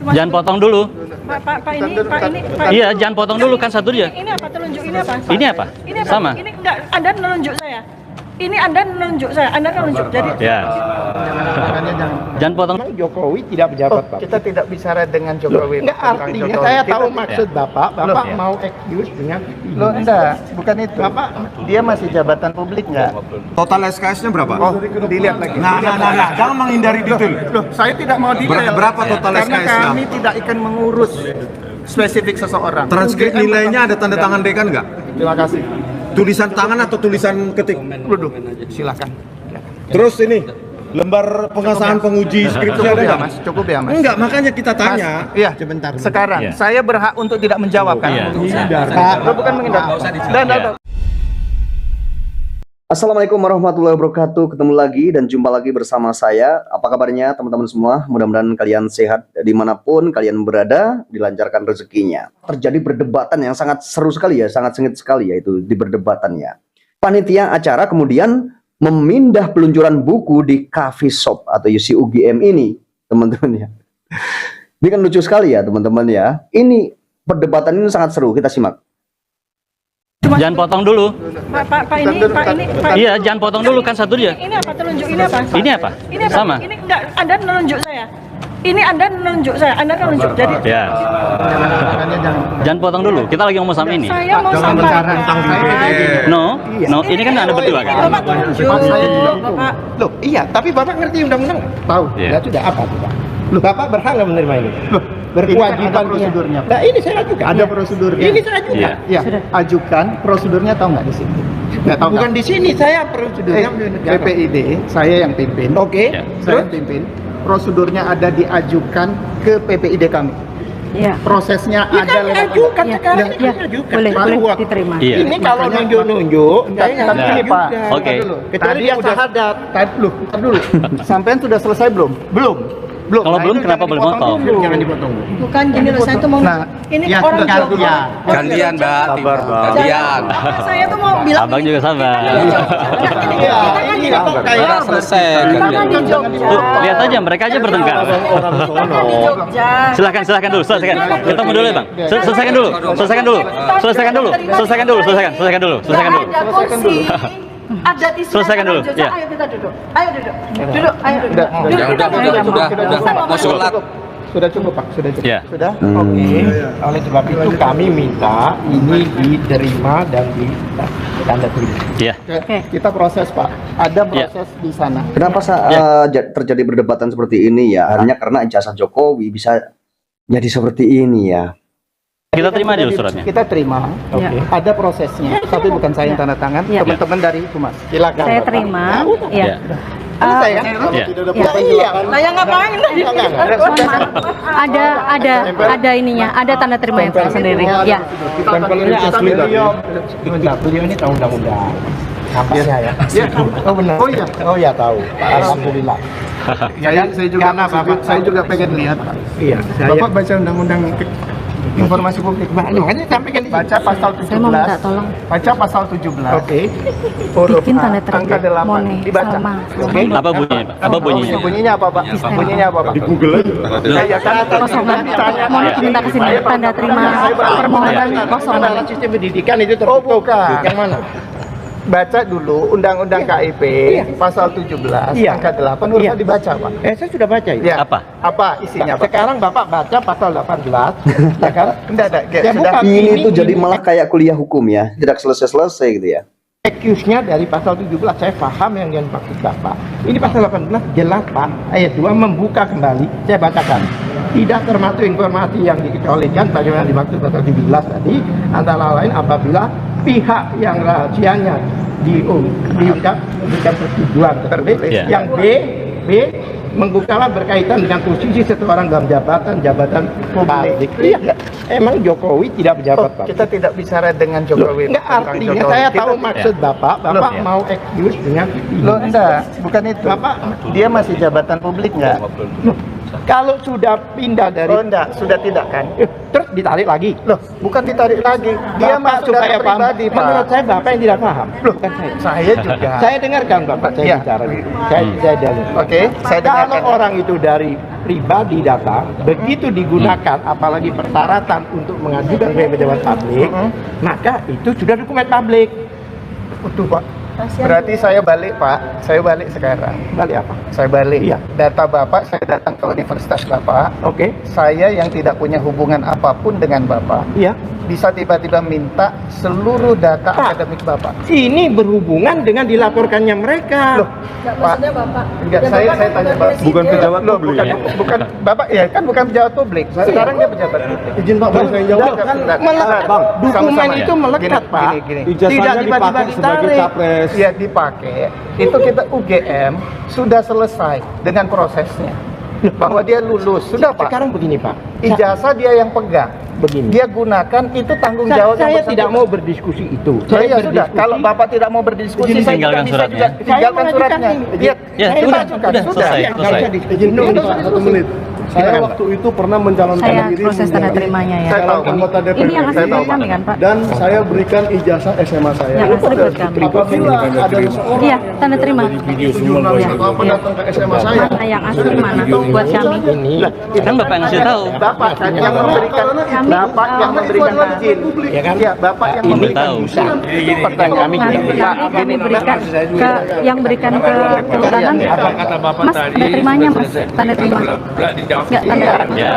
Jangan potong dulu. Pak ini. Iya, jangan potong dulu kan satu dia. Ini apa telunjuk ini apa? Ini apa? Ini apa? Sama. Ini enggak, Anda menunjuk saya. Ini Anda menunjuk saya. Anda kan menunjuk. Jadi Ya. Jangan potong. Memang Jokowi tidak pejabat, Pak. Kita tidak bicara dengan Jokowi. Enggak, tentang artinya Jokowi. saya tahu Kita- maksud Bapak Ya. mau excuse dengan Loh, enggak, bukan itu. Bapak Dia masih jabatan publik enggak? Total SKS-nya berapa? Oh, dilihat lagi. Nah, jangan menghindari detail. Loh, saya tidak mau detail. Berapa total Karena SKS-nya? kami tidak akan mengurus spesifik seseorang. Transkrip nilainya ada tanda tangan dekan nggak? Terima kasih. Tulisan tangan atau tulisan ketik? Waduh, silakan. Terus ini, lembar pengesahan penguji skripsi ada Cukup ya, nggak? Mas. Cukup ya, Mas. Enggak, makanya kita tanya. Iya. sebentar. Sekarang Iya. saya berhak untuk tidak menjawab kan? Iya. Loh, bukan menghindar. Iya. Assalamualaikum warahmatullahi wabarakatuh. Ketemu lagi dan jumpa lagi bersama saya. Apa kabarnya teman-teman semua? Mudah-mudahan kalian sehat dimanapun kalian berada, dilancarkan rezekinya. Terjadi perdebatan yang sangat seru sekali ya, sangat sengit sekali ya itu di perdebatannya. Panitia acara kemudian memindah peluncuran buku di coffee shop atau UGM ini, teman-teman ya. Ini kan lucu sekali ya teman-teman ya. Ini perdebatan ini sangat seru, kita simak. Jangan potong dulu. Pak ini. Iya, jangan potong dulu kan satu dia. Ini apa telunjuk ini apa? Ini apa? Ini apa? Sama. Ini enggak, Anda menunjuk saya. Ini Anda menunjuk saya. Anda kan menunjuk. Jadi Ya. Jangan potong dulu. Kita lagi ngomong sama ini. saya mau sampaikan. No, ini kan Anda berdua kan. Bapak tunjuk. Bapak. Loh, iya, tapi Bapak ngerti undang-undang? Tahu. Iya. Ya sudah, apa tuh, Pak? Loh, Bapak berhak nggak menerima ini? Loh, berkewajiban ada prosedurnya. Nah, ini saya ajukan. Ada prosedurnya. Ini saya ajukan. Iya. Ya, ajukan prosedurnya tahu nggak di sini? Nggak tahu. Bukan di sini, saya prosedurnya PPID, saya yang pimpin. Oke. Ya. Saya yang pimpin. Prosedurnya ada diajukan ke PPID kami. Ya, Prosesnya Ya ada kan lewat ajukan kita. sekarang ya, ini ya, ajukan. boleh Pak. diterima. Iya. Ini kalau nunjuk-nunjuk, Tapi ini Pak, Oke. kecuali Tadi dia udah- syahadat. Tar dulu. Sampean sudah selesai belum? Belum. Belum. Kalau Nah, belum itu kenapa jangan boleh dipotong potong? dulu. Jangan dipotong. Bukan gini loh, saya tuh mau Nah, ini ya, orang sudah Jokowi. gantian. Gantian, Mbak. Sabar, Bang. Gantian. Saya tuh mau bilang Abang juga sabar. Iya, ini apa kayak Udah selesai. kita kan di Jogja. Tuh, lihat aja mereka aja bertengkar. Kita kan di Jogja. Silahkan dulu, selesaikan. Ketemu dulu ya Bang. Selesaikan dulu. Selesaikan dulu. Ada kursi. Ada di sini. Selesaikan dulu, Jogja. ya. Ayo kita duduk. Ayo duduk. Duduk. Ayo duduk. Udah, mau sholat. Sudah cukup, Pak. Sudah cukup. Ya. Sudah? Oke. Oleh sebab itu kami minta ini diterima dan ditanda terima. Iya. Kita proses Pak. Ada proses di sana. Kenapa terjadi perdebatan seperti ini ya? Hanya karena ijazah Jokowi bisa jadi seperti ini ya. Kita terima dulu suratnya. Kita terima. Ya. Ada prosesnya. Tapi bukan saya yang tanda tangan. Ya. Teman-teman dari Humas. Silakan. Saya Bapak. terima. Ya. Ya. Saya. Ya. Iya. Lah yang ngapain tadi? Mohon maaf. Ada ininya, ada tanda terima yang saya sendiri. Ya. Tempelnya asli beliau. Beliau ini tahu undang-undang. Kampusnya ya. Ya. Oh benar. Oh iya. Oh iya tahu. Alhamdulillah. Saya juga Karena Bapak saya juga pengen lihat Pak. Iya. Bapak baca undang-undang informasi publik. Makanya sampaikan di Baca pasal 17. Saya mau minta tolong. Baca pasal 17. Oke. Huruf Bikin A, tanda terima. angka 8. Mone, Dibaca. Salma. Oke. Apa bunyinya, Pak? Apa bunyinya? Bunyinya apa, Pak? Bunyinya apa, Pak? Di Google aja. Saya kan Kosongan. Mohon minta ke sini tanda terima permohonan kosongan. Dalam sistem pendidikan itu Oh, tertutup. bukan. Yang mana? Baca dulu Undang-Undang KIP pasal 17 Iya. angka 8 harus Iya. dibaca, Pak. Saya sudah baca itu. Ya. Apa? Apa isinya, Pak? Sekarang Bapak baca pasal 18, ya kan? Enggak, Ya, sudah. bukan. Ini tuh jadi malah kayak kuliah hukum ya, tidak selesai-selesai gitu ya. Excuse-nya dari pasal 17, saya paham yang dimaksud Bapak. Ini pasal 18 jelas, Pak. Ayat 2 membuka kembali, saya bacakan. Tidak termasuk informasi yang dikecualikan bagaimana dimaksud pasal 17 tadi, antara lain apabila pihak yang rahasianya diungkap memberikan persetujuan terbit. Ya. Yang B membukalah berkaitan dengan posisi seseorang dalam jabatan publik. Iya, emang Jokowi tidak pejabat, Pak. Kita tidak bicara dengan Jokowi. Enggak, tentang artinya Jokowi. saya Kita tahu tidak- maksud Bapak Ya. mau excuse dengan Loh, enggak, bukan itu. Bapak, Dia masih jabatan publik enggak? kalau sudah pindah dari Oh, enggak, sudah tidak kan? terus ditarik lagi. Loh, bukan ditarik lagi. Dia Bapak masuk supaya data paham. pribadi, Pak. Menurut saya Bapak yang tidak paham. Bukan saya. Saya juga. Saya dengarkan Bapak saya Ya. bicara dulu. Saya dengar. Oke, saya dengarkan. Kalau orang itu dari pribadi data begitu digunakan, apalagi persyaratan untuk mengajukan sebagai pejabat publik, maka itu sudah dokumen publik. Utuh Pak. Berarti saya balik Pak, saya balik sekarang. Balik apa? Saya balik. Iya. Data Bapak, saya datang ke universitas Bapak. Oke. Saya yang tidak punya hubungan apapun dengan Bapak, Iya. bisa tiba-tiba minta seluruh data Pak. akademik Bapak. Ini berhubungan dengan dilaporkannya mereka. Loh, Pak. Enggak, saya tanya Bapak. Bukan pejabat Loh, publik. bukan Bapak ya kan bukan pejabat publik. Sekarang dia pejabat publik. Izin Pak, boleh saya jawab? Kan melekat, Bang, dokumen itu melekat, Pak. Gini. Ijazahnya dipakai sebagai capres. Ya dipakai. Itu kita UGM sudah selesai dengan prosesnya. Bahwa dia lulus. Sudah Pak. Sekarang begini, Pak. Ijazah dia yang pegang. Begini. Dia gunakan itu tanggung jawab Saya tidak mau berdiskusi itu. Saya sudah. Kalau Bapak tidak mau berdiskusi, saya tinggalkan juga bisa suratnya. juga tinggalkan Saya suratnya. mengajukan Iya, Ya, saya sudah, ajukan. sudah, selesai. Nggak usah Izin dulu Pak, 1 menit. Saya Silakan, waktu itu pernah mencalonkan Saya diri proses tanda menjadi terimanya ya. Saya tahu, calon anggota DPR. Ini yang Saya asli tahu, kami kan Pak? Dan saya berikan ijazah SMA saya. Yang asli buat kami. Apabila ada seseorang Iya, tanda terima. jurnalis atau apa datang ke SMA saya, Mana yang asli mana buat kami? Kan Bapak yang ngasih tahu. Bapak kan yang memberikan, Bapak yang memberikan izin. Ya kan? Iya, Bapak yang Ini memberikan tahu. izin. Pertanyaan kami Nah, gini. kami berikan ke yang berikan ke kehutanan. Mas, tanda terimanya Mas, tanda terima. Enggak tanda.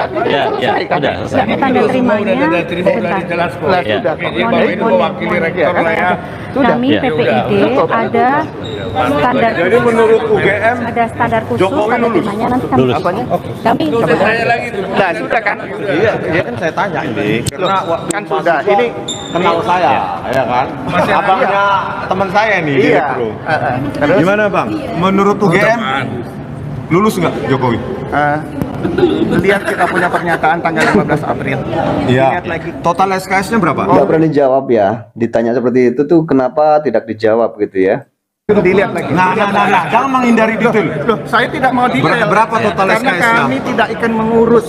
Ya, udah selesai. Tanda terimanya sebentar. Lah Ya. sudah. mewakili rektor lah ya. Kami Ya. PPID ada standar Jadi menurut UGM, ada standar khusus Jokowi tanda lulus. terimanya nanti kami Lulus. kami Nah, sudah kan? iya kan saya tanya ini, karena Kan sudah. Ini kenal saya, ya kan? Abangnya teman saya nih, iya. Bro. Terus Gimana Bang? Menurut UGM, lulus nggak Jokowi? lihat kita punya pernyataan tanggal 15 April. Iya. Lihat lagi. Total SKS-nya berapa? Nggak berani jawab ya. Ditanya seperti itu tuh kenapa tidak dijawab gitu ya. Dilihat lagi. Nah, jangan menghindari detail. Loh, saya tidak mau detail. Berapa total Karena SKS-nya? kami tidak akan mengurus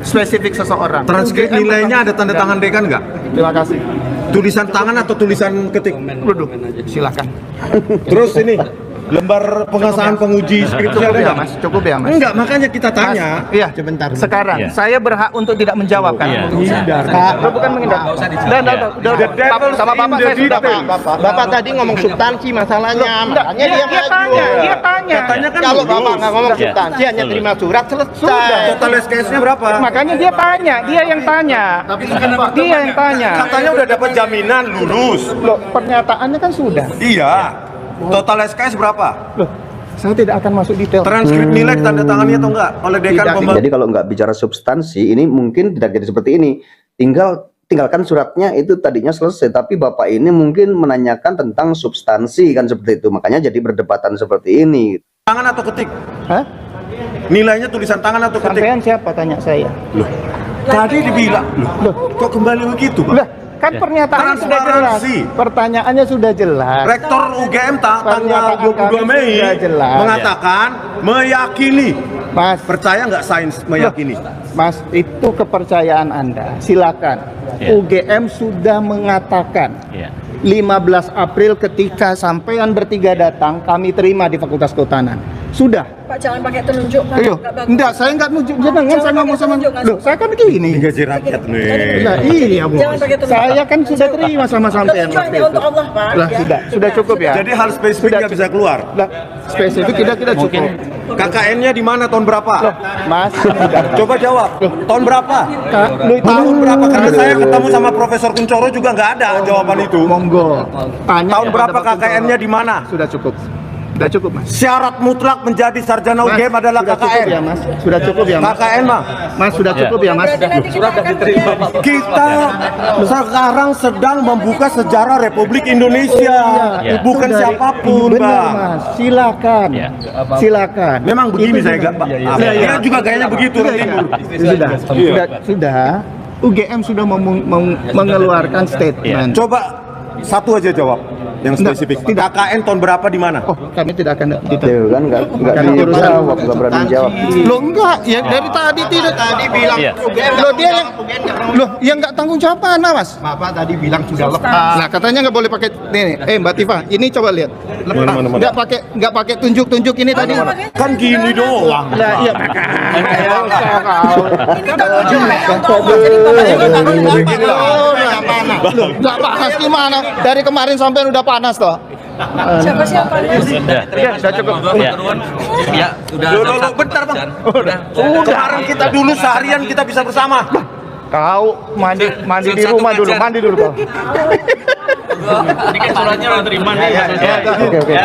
spesifik seseorang. Transkrip nilainya ada tanda tangan dekan nggak? Terima kasih. Tulisan tangan atau tulisan ketik? Duduk. Silakan. Terus ini lembar pengesahan penguji skripsi Cukup ada ya nggak? Mas. Cukup ya Mas. Enggak, makanya kita tanya. Iya. Sebentar. Sekarang Iya. saya berhak untuk tidak menjawab kan? Iya. Lo bukan menghindar. Udah, sama Bapak saya sudah Pak. Bapak tadi ngomong substansi masalahnya, makanya dia maju. Dia tanya. Katanya kan Kalau lulus. Bapak nggak ngomong Iya. substansi, hanya Lulus. terima surat, selesai. Sudah. Total SKS-nya berapa? Makanya dia tanya, dia yang tanya. Dia yang tanya. Katanya udah dapat jaminan lulus. Loh, pernyataannya kan sudah. Iya. Total SKS berapa? Loh, saya tidak akan masuk detail. Transkrip nilai tanda tangannya atau enggak oleh dekan Tidak. pembantu? Jadi kalau nggak bicara substansi, ini mungkin tidak jadi seperti ini. Tinggalkan suratnya itu tadinya selesai, tapi Bapak ini mungkin menanyakan tentang substansi kan seperti itu. Makanya jadi berdebatan seperti ini. Tangan atau ketik? Hah? Nilainya tulisan tangan atau ketik? Sampean siapa tanya saya? Loh, tadi dibilang. Loh, kok kembali begitu, Pak? Lah, kan pernyataannya sudah jelas. Transparansi. Pertanyaannya sudah jelas. Rektor UGM tanggal Pernyataan 22 kami Mei sudah jelas. mengatakan meyakini. Mas, Percaya nggak sains meyakini? Mas, itu kepercayaan Anda. Silakan. Ya. UGM sudah mengatakan Iya. 15 April ketika sampean bertiga datang, kami terima di Fakultas Kehutanan. Sudah. Pak jangan pakai telunjuk Pak. Ayo, Nggak bagus. enggak, saya enggak nunjuk jenengan, saya ngomong sama. Loh, saya kan gini. Gaji rakyat nih. Lah, iya, Bu. Jangan pakai telunjuk. Saya kan sudah terima sama sampean Telunjuk waktu hanya itu. untuk Allah Pak. Lah, Ya. sudah cukup ya. Jadi hal spesifik nggak bisa keluar. Lah, spesifik tidak cukup. KKN-nya di mana tahun berapa? Mas, sudah. Coba jawab. Tahun berapa? Tahun berapa? Karena saya ketemu sama Profesor Kuncoro juga nggak ada jawaban itu. Monggo. Tanya Tahun berapa KKN-nya di mana? Sudah cukup. Sudah cukup, Mas. Syarat mutlak menjadi sarjana UGM adalah Sudah cukup ya, KKN. Mas. Sudah cukup ya, Mas. KKN, Bang. Mas, sudah cukup ya, Mas. Berarti nanti kita akan diterima Pak. Kita sekarang sedang membuka sejarah Republik Indonesia, Ya. bukan Itu dari- siapapun, Benar, Bang. Mas. Silakan. Ya. Silakan. Memang begini Itu saya juga- gak, Pak. Iya, iya. Dia juga gayanya begitu orang timur. Sudah. UGM sudah mengeluarkan statement. Coba satu aja jawab. yang spesifik. KKN tahun berapa di mana? Oh, kami tidak akan Tuh kan nggak dijawab, nggak berani jawab. Loh enggak, ya dari tadi tidak. tadi bilang Iya. Loh dia yang nggak tanggung jawab mana, Mas? Bapak tadi bilang sudah lepas. Nah, katanya nggak boleh pakai ini. Mbak Tifa, ini coba lihat. Mana? Nggak pakai tunjuk-tunjuk ini tadi. Kan gini doang. Nah, iya. Ini kan ujuk saya yang tolong, jadi bapaknya nggak tahu Mana? Loh, nggak panas gimana? Dari kemarin sampai udah panas toh. siapa siapa Sudah cukup. Ya. Loh, bentar bang. Udah. Kemarin kita dulu seharian kita bisa bersama. Kau mandi di rumah dulu, mandi dulu kau. Ini kan suratnya udah terima nih. Oke.